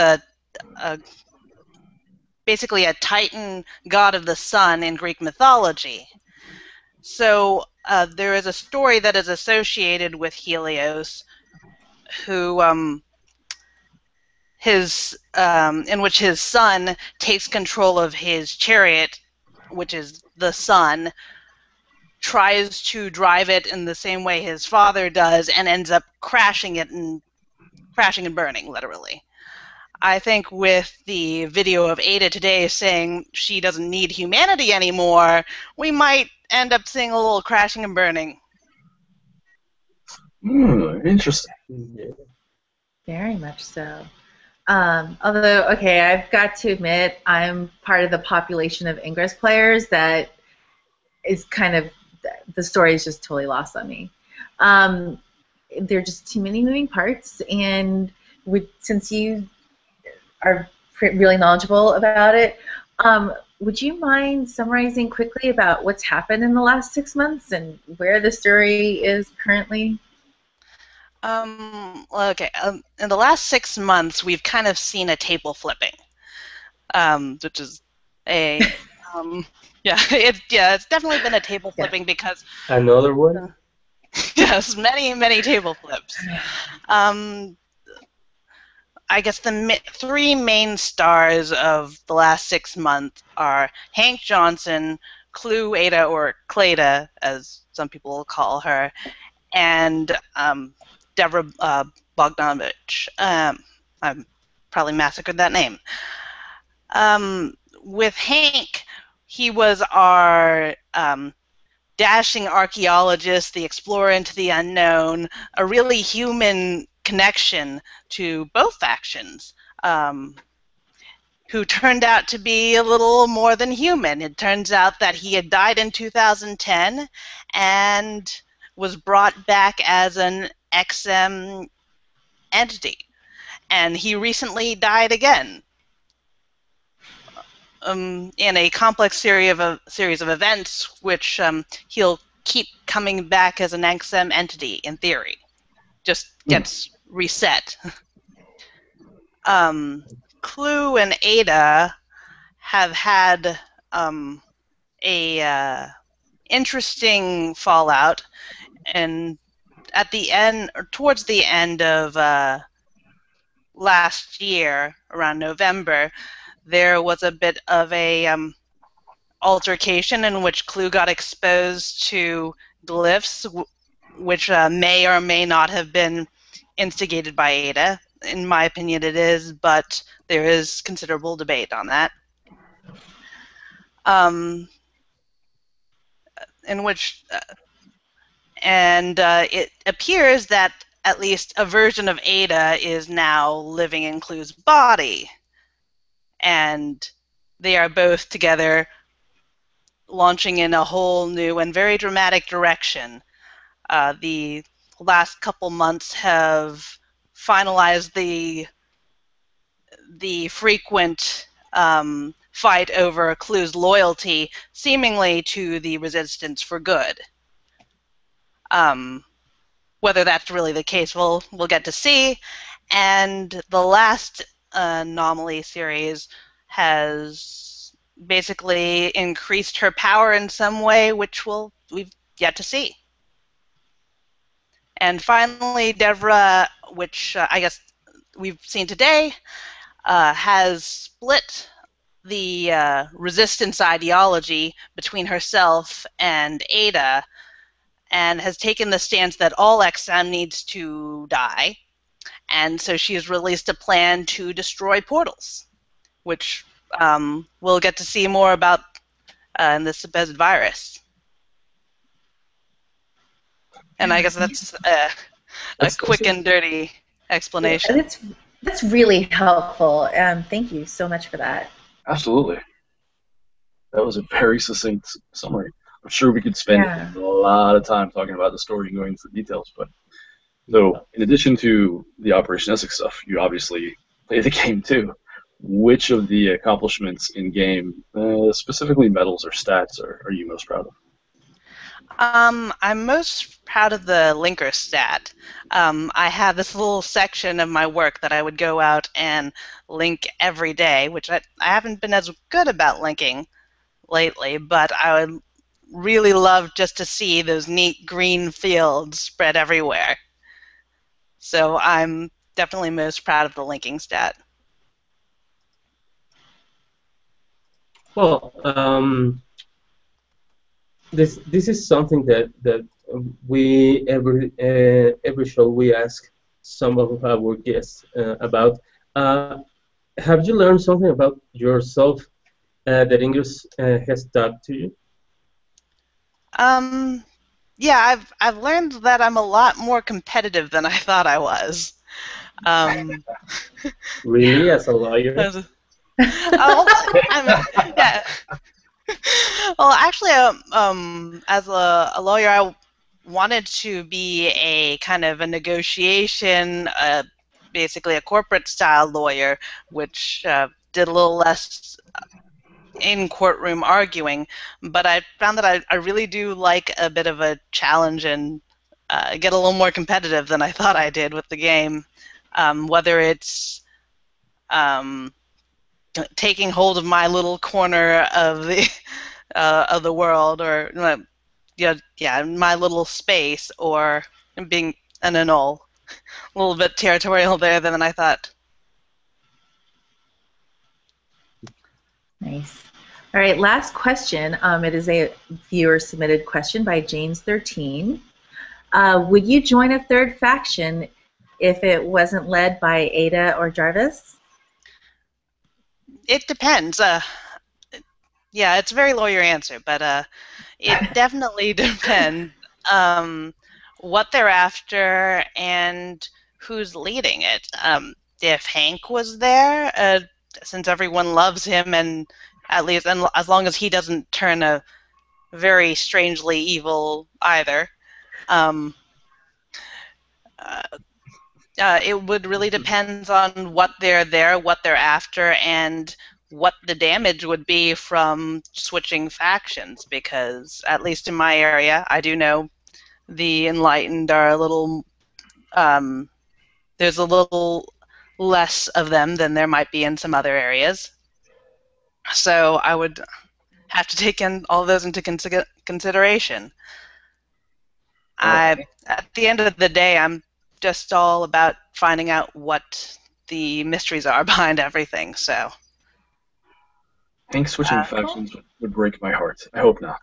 basically a Titan god of the sun in Greek mythology. So there is a story that is associated with Helios, who in which his son takes control of his chariot, which is the sun, tries to drive it in the same way his father does, and ends up crashing it and crashing and burning, literally. I think with the video of Ada today saying she doesn't need humanity anymore, we might end up seeing a little crashing and burning. Interesting. Yeah. Very much so. Although, okay, I've got to admit, I'm part of the population of Ingress players that is kind of, the story is just totally lost on me. There are just too many moving parts, and since you are really knowledgeable about it, would you mind summarizing quickly about what's happened in the last 6 months and where the story is currently? Okay. In the last 6 months, we've kind of seen a table flipping, which is a it's definitely been a table flipping because Another one? yes, many table flips. I guess the three main stars of the last 6 months are Hank Johnson, Clue Ada, or Clada, as some people will call her, and Deborah Bogdanovich. I probably massacred that name. With Hank, he was our dashing archaeologist, the explorer into the unknown, a really human connection to both factions, who turned out to be a little more than human. It turns out that he had died in 2010 and was brought back as an XM entity, and he recently died again in a complex series of events, which he'll keep coming back as an XM entity in theory. Just gets reset. Clue and Ada have had a interesting fallout, and at the end, or towards the end of last year, around November, there was a bit of a altercation in which Clue got exposed to glyphs, which may or may not have been instigated by Ada. In my opinion, it is, but there is considerable debate on that. In which, it appears that at least a version of Ada is now living in Clue's body, and they are both together launching in a whole new and very dramatic direction. The last couple months have finalized the frequent fight over Clue's loyalty, seemingly to the Resistance for good. Whether that's really the case, we'll get to see. And the last Anomaly series has basically increased her power in some way, which we've yet to see. And finally, Devra, which I guess we've seen today, has split the resistance ideology between herself and Ada, and has taken the stance that all XM needs to die, and so she has released a plan to destroy portals, which we'll get to see more about in the supposed virus. And I guess that's a quick and dirty explanation. That's really helpful. Thank you so much for that. Absolutely. That was a very succinct summary. I'm sure we could spend a lot of time talking about the story and going into the details. But so, in addition to the Operation Essex stuff, you obviously play the game too. Which of the accomplishments in game, specifically medals or stats, are you most proud of? I'm most proud of the linker stat. I have this little section of my work that I would go out and link every day, which I haven't been as good about linking lately, but I would really love just to see those neat green fields spread everywhere. So I'm definitely most proud of the linking stat. Well, this is something that we every show we ask some of our guests about. Uh, have you learned something about yourself that English has taught to you? Um, yeah, I've learned that I'm a lot more competitive than I thought I was. Um, Really, as a lawyer? as- oh, yeah. Well, actually, as a lawyer, I wanted to be a kind of a negotiation, basically a corporate style lawyer, which did a little less in courtroom arguing. But I found that I really do like a bit of a challenge and get a little more competitive than I thought I did with the game. Whether it's um, taking hold of my little corner of the world, or yeah, my little space, or being an annul. A little bit territorial there than I thought. Nice. All right, last question. It is a viewer-submitted question by James13. Would you join a third faction if it wasn't led by Ada or Jarvis? It depends. Yeah, it's a very lawyer answer, but it definitely depends what they're after and who's leading it. If Hank was there, since everyone loves him, and at least and as long as he doesn't turn a very strangely evil either, um, uh, it would really depend on what they're there, what they're after, and what the damage would be from switching factions. Because at least in my area, I do know the Enlightened are a little. There's a little less of them than there might be in some other areas. So I would have to take in all those into consideration. Well, At the end of the day, I'm just all about finding out what the mysteries are behind everything. So, Hank switching cool. factions would break my heart. I hope not.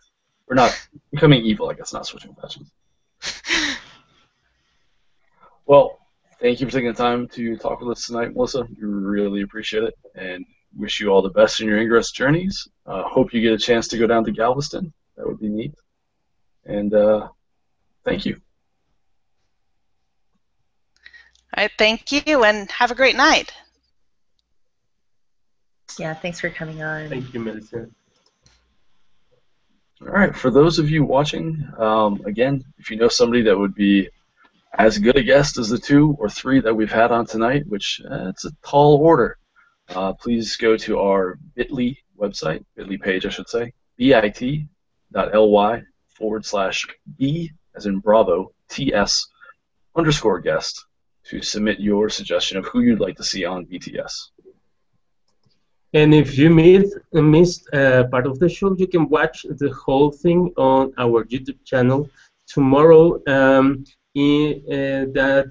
Or not becoming evil, I guess, not switching factions. Well, thank you for taking the time to talk with us tonight, Melissa. We really appreciate it, and wish you all the best in your Ingress journeys. Hope you get a chance to go down to Galveston. That would be neat. And thank you. All right, thank you, and have a great night. Yeah, thanks for coming on. Thank you, Melissa. All right, for those of you watching, again, if you know somebody that would be as good a guest as the 2 or 3 that we've had on tonight, which it's a tall order, please go to our bit.ly website, bit.ly page, I should say, bit.ly/B as in Bravo, TS_guest to submit your suggestion of who you'd like to see on BTS. And if you missed part of the show, you can watch the whole thing on our YouTube channel tomorrow. The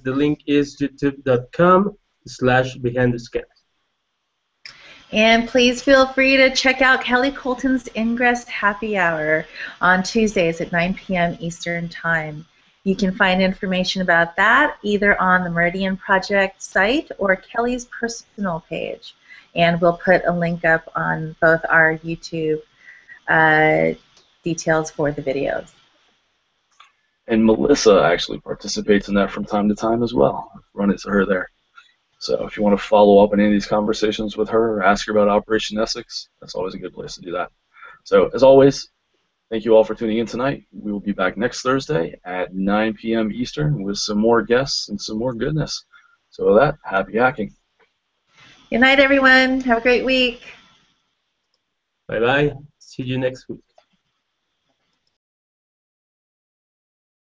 link is youtube.com/behindthescan. And please feel free to check out Kelly Colton's Ingress Happy Hour on Tuesdays at 9 p.m. Eastern Time. You can find information about that either on the Meridian Project site or Kelly's personal page. And we'll put a link up on both our YouTube details for the videos. And Melissa actually participates in that from time to time as well. Run it to her there. So if you want to follow up on any of these conversations with her or ask her about Operation Essex, that's always a good place to do that. So as always, thank you all for tuning in tonight. We will be back next Thursday at 9 p.m. Eastern with some more guests and some more goodness. So with that, happy hacking. Good night, everyone. Have a great week. Bye-bye. See you next week.